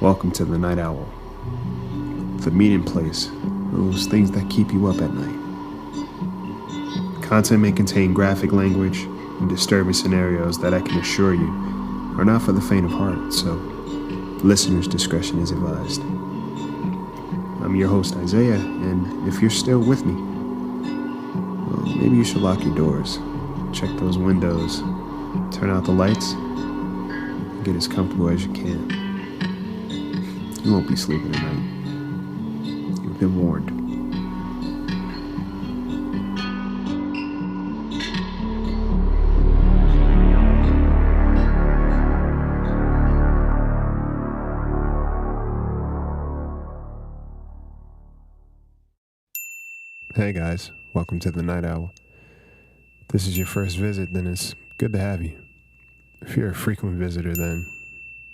Welcome to the Night Owl, the meeting place, those things that keep you up at night. Content may contain graphic language and disturbing scenarios that I can assure you are not for the faint of heart, so listeners' discretion is advised. I'm your host, Isaiah, and if you're still with me, well, maybe you should lock your doors, check those windows, turn out the lights, and get as comfortable as you can. You won't be sleeping tonight. You've been warned. Hey guys, welcome to the Night Owl. If this is your first visit, then it's good to have you. If you're a frequent visitor, then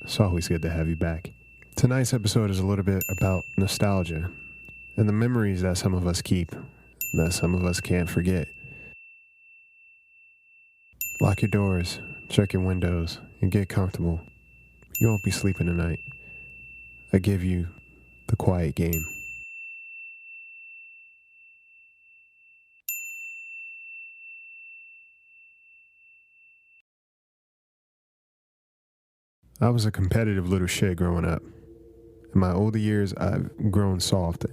it's always good to have you back. Tonight's episode is a little bit about nostalgia and the memories that some of us keep, that some of us can't forget. Lock your doors, check your windows, and get comfortable. You won't be sleeping tonight. I give you the quiet game. I was a competitive little shit growing up. In my older years, I've grown soft,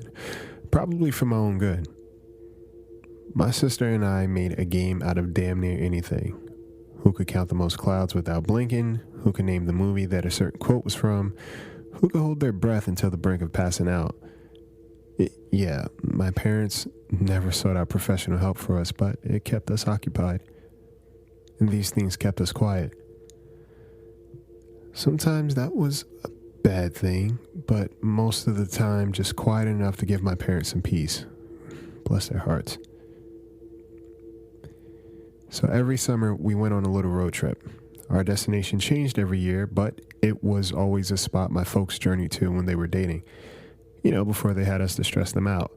probably for my own good. My sister and I made a game out of damn near anything. Who could count the most clouds without blinking? Who could name the movie that a certain quote was from? Who could hold their breath until the brink of passing out? Yeah, my parents never sought out professional help for us, but it kept us occupied. And these things kept us quiet. Sometimes that was a bad thing, but most of the time just quiet enough to give my parents some peace. Bless their hearts. So every summer we went on a little road trip. Our destination changed every year, but it was always a spot my folks journeyed to when they were dating. You know, before they had us to stress them out.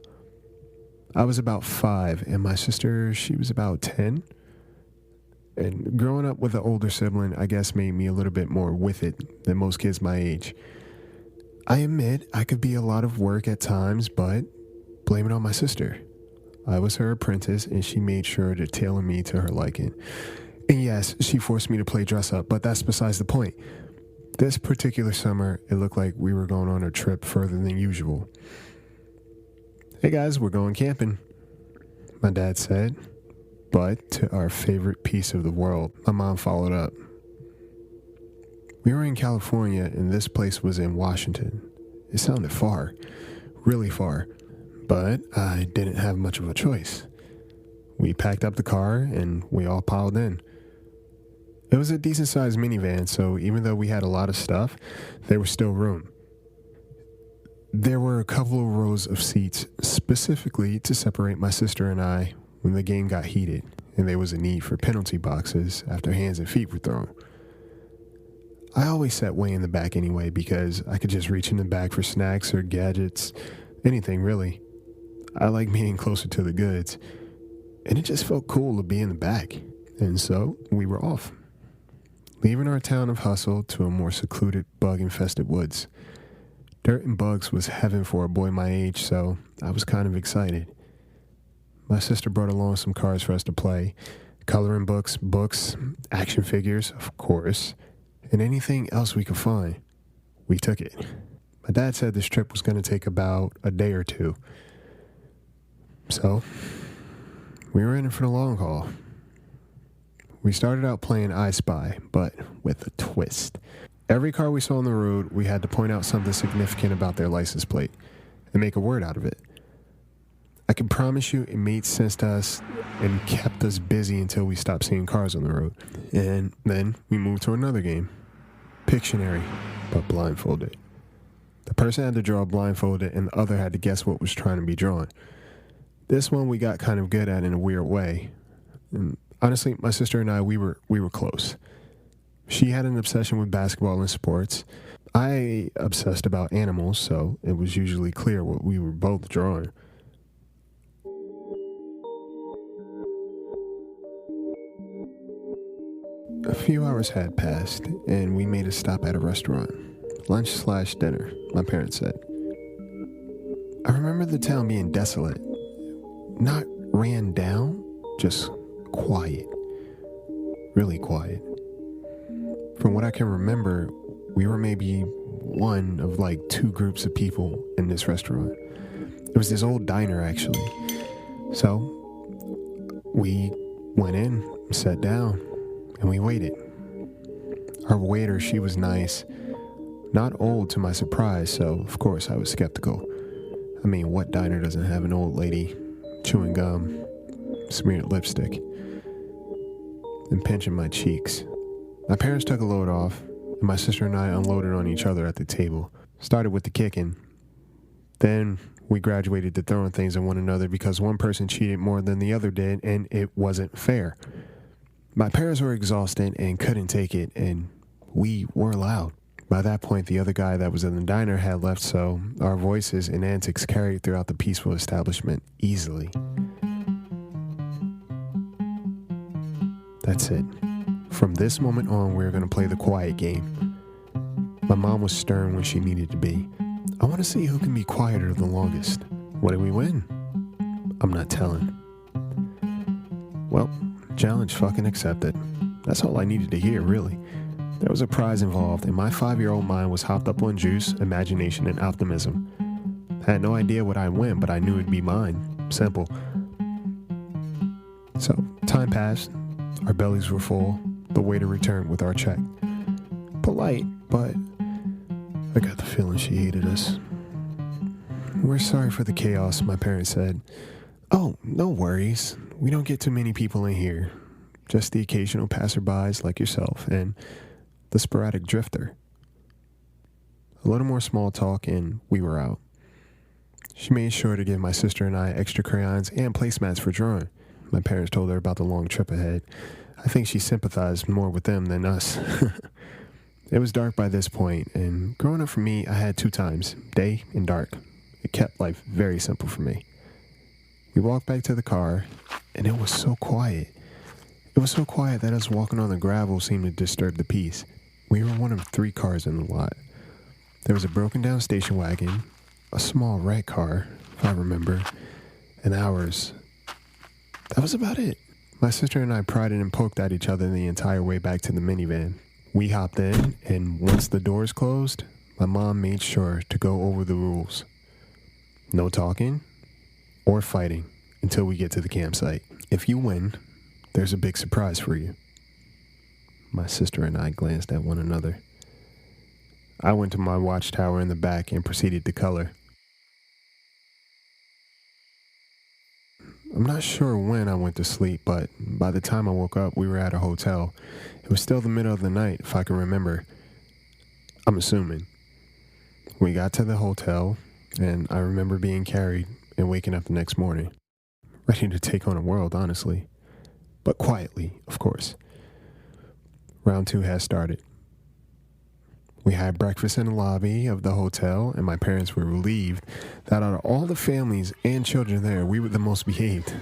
I was about 5, and my sister, she was about 10. And growing up with an older sibling, I guess, made me a little bit more with it than most kids my age. I admit I could be a lot of work at times, but blame it on my sister. I was her apprentice, and she made sure to tailor me to her liking. And yes, she forced me to play dress up, but that's besides the point. This particular summer, it looked like we were going on a trip further than usual. Hey guys, we're going camping, my dad said. But to our favorite piece of the world, my mom followed up. We were in California, and this place was in Washington. It sounded far, really far, but I didn't have much of a choice. We packed up the car, and we all piled in. It was a decent-sized minivan, so even though we had a lot of stuff, there was still room. There were a couple of rows of seats specifically to separate my sister and I when the game got heated and there was a need for penalty boxes after hands and feet were thrown. I always sat way in the back anyway because I could just reach in the back for snacks or gadgets, anything really. I like being closer to the goods, and it just felt cool to be in the back. And so we were off, leaving our town of hustle to a more secluded, bug-infested woods. Dirt and bugs was heaven for a boy my age, so I was kind of excited. My sister brought along some cards for us to play, coloring books, action figures, of course, and anything else we could find. We took it. My dad said this trip was going to take about a day or two. So, we were in it for the long haul. We started out playing I Spy, but with a twist. Every car we saw on the road, we had to point out something significant about their license plate and make a word out of it. I can promise you it made sense to us and kept us busy until we stopped seeing cars on the road. And then we moved to another game. Pictionary, but blindfolded. The person had to draw blindfolded and the other had to guess what was trying to be drawn. This one we got kind of good at in a weird way. And honestly, my sister and I, we were close. She had an obsession with basketball and sports. I obsessed about animals, so it was usually clear what we were both drawing. A few hours had passed, and we made a stop at a restaurant. Lunch/dinner, my parents said. I remember the town being desolate. Not ran down, just quiet. Really quiet. From what I can remember, we were maybe one of like 2 groups of people in this restaurant. It was this old diner, actually. So we went in, sat down, and we waited. Our waiter, she was nice. Not old to my surprise, so of course I was skeptical. I mean, what diner doesn't have an old lady chewing gum, smeared lipstick, and pinching my cheeks? My parents took a load off, and my sister and I unloaded on each other at the table. Started with the kicking. Then we graduated to throwing things at one another because one person cheated more than the other did, and it wasn't fair. My parents were exhausted and couldn't take it, and we were loud. By that point, the other guy that was in the diner had left, so our voices and antics carried throughout the peaceful establishment easily. That's it. From this moment on, we were going to play the quiet game. My mom was stern when she needed to be. I want to see who can be quieter the longest. What did we win? I'm not telling. Well, challenge fucking accepted. That's all I needed to hear, really. There was a prize involved, and my 5-year-old mind was hopped up on juice, imagination, and optimism. I had no idea what I'd win, but I knew it'd be mine. Simple. So, time passed. Our bellies were full. The waiter returned with our check. Polite, but I got the feeling she hated us. We're sorry for the chaos, my parents said. Oh, no worries. We don't get too many people in here. Just the occasional passerbys like yourself and the sporadic drifter. A little more small talk and we were out. She made sure to give my sister and I extra crayons and placemats for drawing. My parents told her about the long trip ahead. I think she sympathized more with them than us. It was dark by this point, and growing up for me, I had 2 times, day and dark. It kept life very simple for me. We walked back to the car, and it was so quiet. It was so quiet that us walking on the gravel seemed to disturb the peace. We were one of 3 cars in the lot. There was a broken down station wagon, a small red car, if I remember, and ours. That was about it. My sister and I prided and poked at each other the entire way back to the minivan. We hopped in, and once the doors closed, my mom made sure to go over the rules. No talking or fighting until we get to the campsite. If you win, there's a big surprise for you. My sister and I glanced at one another. I went to my watchtower in the back and proceeded to color. I'm not sure when I went to sleep, but by the time I woke up, we were at a hotel. It was still the middle of the night, if I can remember. I'm assuming. We got to the hotel, and I remember being carried and waking up the next morning. Ready to take on the world, honestly. But quietly, of course. Round 2 has started. We had breakfast in the lobby of the hotel, and my parents were relieved that out of all the families and children there, we were the most behaved.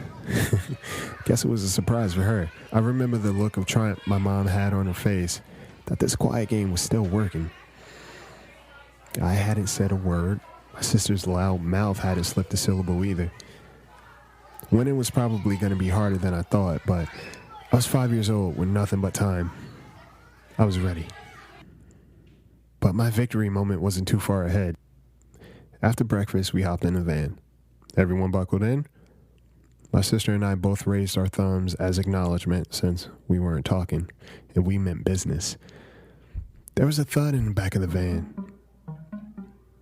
Guess it was a surprise for her. I remember the look of triumph my mom had on her face, that this quiet game was still working. I hadn't said a word. My sister's loud mouth hadn't slipped a syllable either. Winning was probably going to be harder than I thought, but I was 5 years old with nothing but time. I was ready. But my victory moment wasn't too far ahead. After breakfast, we hopped in the van. Everyone buckled in. My sister and I both raised our thumbs as acknowledgement since we weren't talking, and we meant business. There was a thud in the back of the van.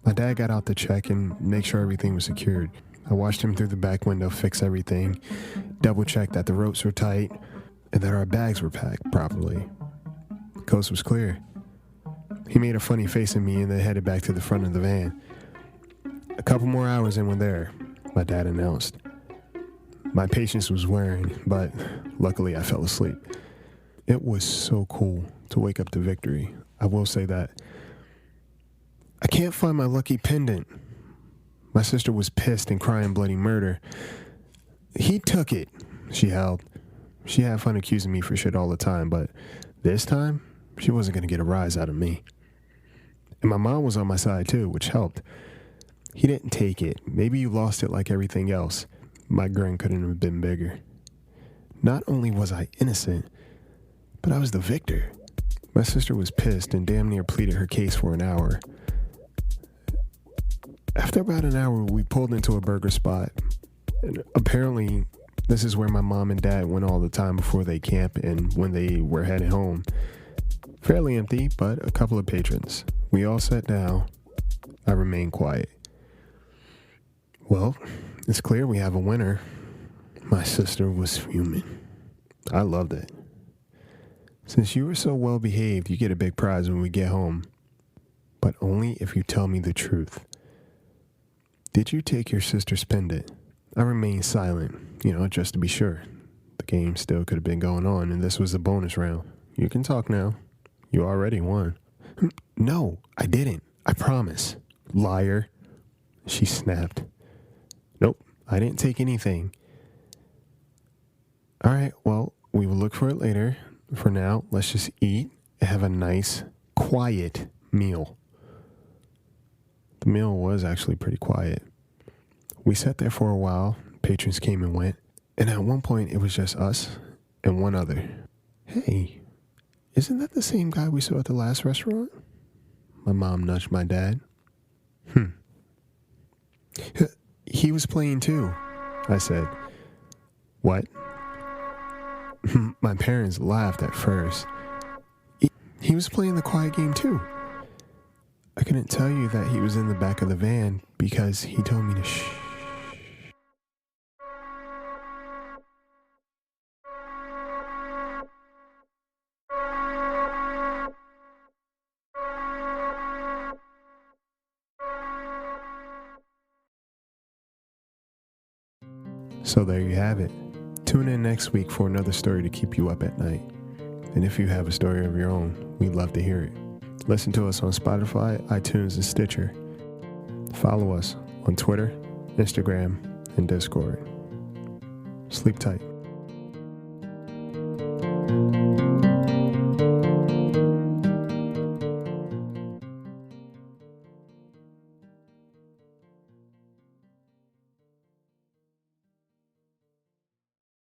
My dad got out to check and make sure everything was secured. I watched him through the back window fix everything, double-check that the ropes were tight, and that our bags were packed properly. The coast was clear. He made a funny face at me and then headed back to the front of the van. A couple more hours and we're there, my dad announced. My patience was wearing, but luckily I fell asleep. It was so cool to wake up to victory. I will say that. I can't find my lucky pendant. My sister was pissed and crying bloody murder. He took it, she howled. She had fun accusing me for shit all the time, but this time, she wasn't going to get a rise out of me. And my mom was on my side too, which helped. He didn't take it. Maybe you lost it like everything else. My grin couldn't have been bigger. Not only was I innocent, but I was the victor. My sister was pissed and damn near pleaded her case for an hour. After about an hour, we pulled into a burger spot. And apparently, this is where my mom and dad went all the time before they camp and when they were heading home. Fairly empty, but a couple of patrons. We all sat down. I remained quiet. Well, it's clear we have a winner. My sister was fuming. I loved it. Since you were so well behaved, you get a big prize when we get home. But only if you tell me the truth. Did you take your sister's pendant? I remained silent, just to be sure. The game still could have been going on, and this was a bonus round. You can talk now. You already won. No, I didn't. I promise. Liar. She snapped. Nope, I didn't take anything. All right, well, we will look for it later. For now, let's just eat and have a nice, quiet meal. The meal was actually pretty quiet. We sat there for a while. Patrons came and went. And at one point, it was just us and one other. Hey, isn't that the same guy we saw at the last restaurant? My mom nudged my dad. He was playing too, I said. What? My parents laughed at first. He was playing the quiet game too. I couldn't tell you that he was in the back of the van because he told me to shh. So there you have it. Tune in next week for another story to keep you up at night. And if you have a story of your own, we'd love to hear it. Listen to us on Spotify, iTunes, and Stitcher. Follow us on Twitter, Instagram, and Discord. Sleep tight.